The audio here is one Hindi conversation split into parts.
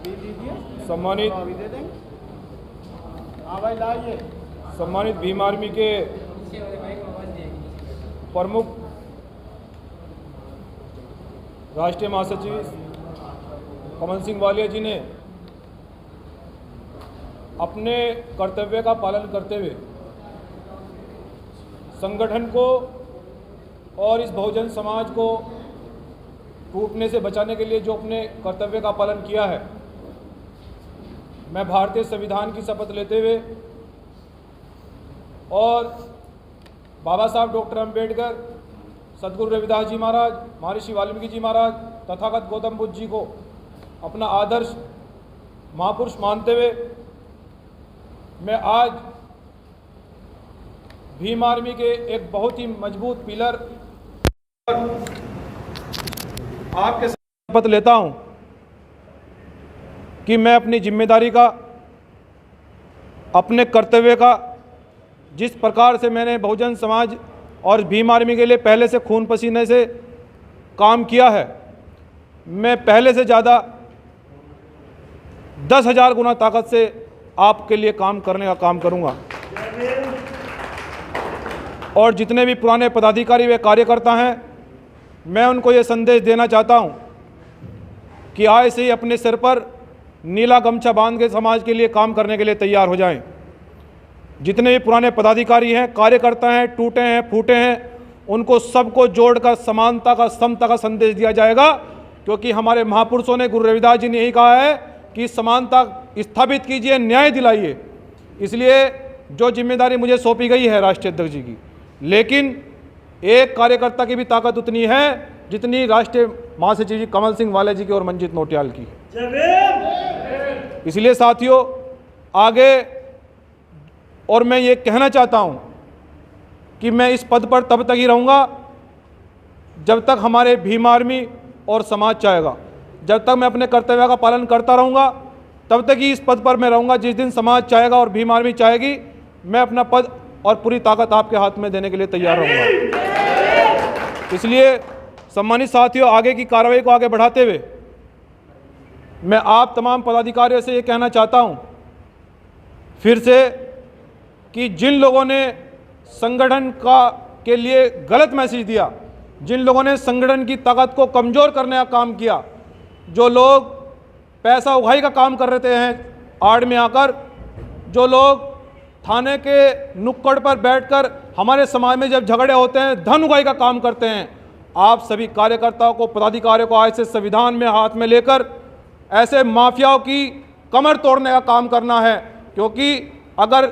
सम्मानित सम्मानित भीम आर्मी के प्रमुख राष्ट्रीय महासचिव कमल सिंह वालिया जी ने अपने कर्तव्य का पालन करते हुए संगठन को और इस बहुजन समाज को टूटने से बचाने के लिए जो अपने कर्तव्य का पालन किया है, मैं भारतीय संविधान की शपथ लेते हुए और बाबा साहब डॉक्टर अंबेडकर, सदगुरु रविदास जी महाराज, महर्षि वाल्मीकि जी महाराज, तथागत गौतम बुद्ध जी को अपना आदर्श महापुरुष मानते हुए मैं आज भीम आर्मी के एक बहुत ही मजबूत पिलर आपके शपथ लेता हूं कि मैं अपनी जिम्मेदारी का, अपने कर्तव्य का, जिस प्रकार से मैंने बहुजन समाज और भीम आर्मी के लिए पहले से खून पसीने से काम किया है, मैं पहले से ज़्यादा 10,000 गुना ताकत से आपके लिए काम करने का काम करूंगा। और जितने भी पुराने पदाधिकारी व कार्यकर्ता हैं, मैं उनको ये संदेश देना चाहता हूं कि आज से ही अपने सिर पर नीला गमछा बांध के समाज के लिए काम करने के लिए तैयार हो जाएं। जितने भी पुराने पदाधिकारी हैं, कार्यकर्ता हैं, टूटे हैं, फूटे हैं, उनको सबको जोड़कर समानता का, समता का संदेश दिया जाएगा, क्योंकि हमारे महापुरुषों ने, गुरु रविदास जी ने यही कहा है कि समानता स्थापित कीजिए, न्याय दिलाइए। इसलिए जो जिम्मेदारी मुझे सौंपी गई है राष्ट्रीय अध्यक्ष जी की, लेकिन एक कार्यकर्ता की भी ताकत उतनी है जितनी राष्ट्रीय महासचिव जी कमल सिंह वालिया जी की और मंजीत नौटियाल की। इसलिए साथियों, आगे और मैं ये कहना चाहता हूं कि मैं इस पद पर तब तक ही रहूंगा जब तक हमारे भीम आर्मी और समाज चाहेगा। जब तक मैं अपने कर्तव्य का पालन करता रहूंगा तब तक ही इस पद पर मैं रहूंगा। जिस दिन समाज चाहेगा और भीम आर्मी चाहेगी, मैं अपना पद और पूरी ताकत आपके हाथ में देने के लिए तैयार रहूंगा। इसलिए सम्मानित साथियों, आगे की कार्रवाई को आगे बढ़ाते हुए मैं आप तमाम पदाधिकारियों से ये कहना चाहता हूं फिर से कि जिन लोगों ने संगठन के लिए गलत मैसेज दिया, जिन लोगों ने संगठन की ताकत को कमज़ोर करने का काम किया, जो लोग पैसा उगाही का काम कर रहे हैं आड़ में आकर, जो लोग थाने के नुक्कड़ पर बैठकर हमारे समाज में जब झगड़े होते हैं धन उगाही का काम करते हैं, आप सभी कार्यकर्ताओं को, पदाधिकारियों को आज से संविधान में हाथ में लेकर ऐसे माफियाओं की कमर तोड़ने का काम करना है। क्योंकि अगर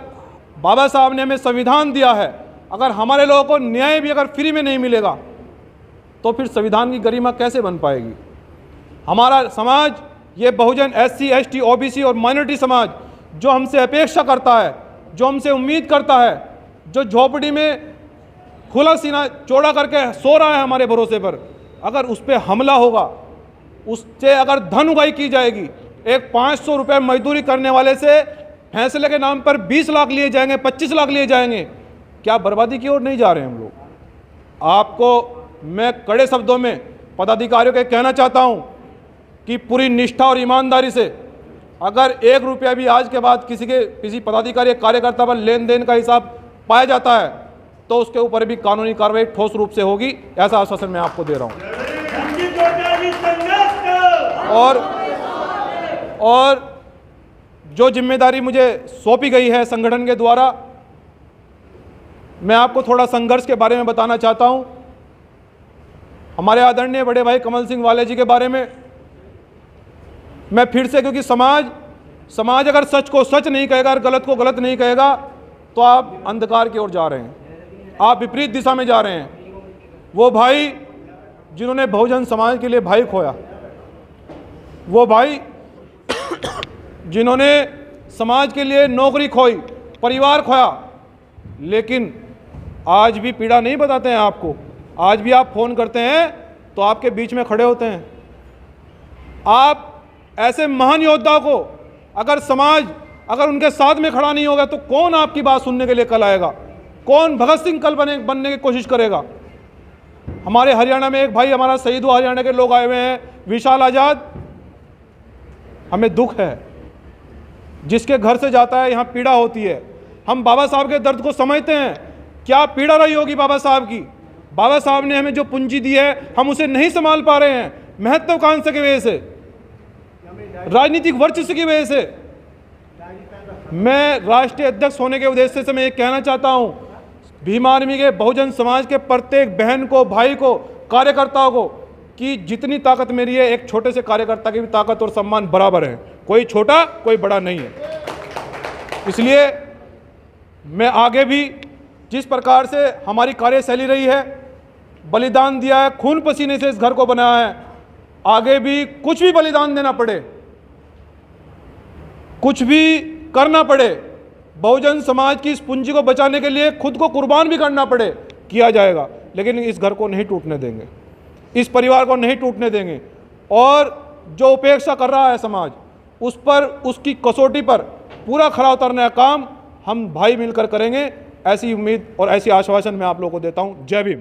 बाबा साहब ने हमें संविधान दिया है, अगर हमारे लोगों को न्याय भी अगर फ्री में नहीं मिलेगा तो फिर संविधान की गरिमा कैसे बन पाएगी। हमारा समाज, ये बहुजन SC, ST, OBC और माइनॉरिटी समाज जो हमसे अपेक्षा करता है, जो हमसे उम्मीद करता है, जो झोपड़ी में खुला सीना चौड़ा करके सो रहा है हमारे भरोसे पर, अगर उस पर हमला होगा, उससे अगर धन उगाही की जाएगी, एक 500 रुपये मजदूरी करने वाले से फैसले के नाम पर 20 लाख लिए जाएंगे, 25 लाख लिए जाएंगे, क्या बर्बादी की ओर नहीं जा रहे हैं हम लोग। आपको मैं कड़े शब्दों में पदाधिकारियों के कहना चाहता हूं कि पूरी निष्ठा और ईमानदारी से अगर 1 रुपया भी आज के बाद किसी पदाधिकारी कार्यकर्ता पर लेन देन का हिसाब पाया जाता है तो उसके ऊपर भी कानूनी कार्रवाई ठोस रूप से होगी, ऐसा आश्वासन मैं आपको दे रहा हूं। और जो जिम्मेदारी मुझे सौंपी गई है संगठन के द्वारा, मैं आपको थोड़ा संघर्ष के बारे में बताना चाहता हूं। हमारे आदरणीय बड़े भाई कमल सिंह वालिया जी के बारे में मैं फिर से, क्योंकि समाज अगर सच को सच नहीं कहेगा और गलत को गलत नहीं कहेगा तो आप अंधकार की ओर जा रहे हैं, आप विपरीत दिशा में जा रहे हैं। वो भाई जिन्होंने बहुजन समाज के लिए भाई खोया, वो भाई जिन्होंने समाज के लिए नौकरी खोई, परिवार खोया, लेकिन आज भी पीड़ा नहीं बताते हैं आपको। आज भी आप फोन करते हैं तो आपके बीच में खड़े होते हैं। आप ऐसे महान योद्धा को अगर समाज अगर उनके साथ में खड़ा नहीं होगा तो कौन आपकी बात सुनने के लिए कल आएगा? कौन भगत सिंह कल बनने की कोशिश करेगा? हमारे हरियाणा में एक भाई हमारा शहीद हुआ, हरियाणा के लोग आए हुए हैं, विशाल आज़ाद। हमें दुख है, जिसके घर से जाता है यहाँ पीड़ा होती है। हम बाबा साहब के दर्द को समझते हैं। क्या पीड़ा रही होगी बाबा साहब की। बाबा साहब ने हमें जो पूंजी दी है हम उसे नहीं संभाल पा रहे हैं, महत्वाकांक्षा की वजह से, राजनीतिक वर्चस्व की वजह से। मैं राष्ट्रीय अध्यक्ष होने के उद्देश्य से मैं ये कहना चाहता हूँ, भीम आर्मी के बहुजन समाज के प्रत्येक बहन को, भाई को, कार्यकर्ताओं को, कि जितनी ताकत मेरी है एक छोटे से कार्यकर्ता की भी ताकत और सम्मान बराबर है। कोई छोटा कोई बड़ा नहीं है। इसलिए मैं आगे भी जिस प्रकार से हमारी कार्यशैली रही है, बलिदान दिया है, खून पसीने से इस घर को बनाया है, आगे भी कुछ भी बलिदान देना पड़े, कुछ भी करना पड़े, बहुजन समाज की इस पूंजी को बचाने के लिए खुद को कुर्बान भी करना पड़े, किया जाएगा। लेकिन इस घर को नहीं टूटने देंगे, इस परिवार को नहीं टूटने देंगे। और जो उपेक्षा कर रहा है समाज, उस पर, उसकी कसौटी पर पूरा खरा उतरने का काम हम भाई मिलकर करेंगे। ऐसी उम्मीद और ऐसी आश्वासन मैं आप लोगों को देता हूं। जय भीम।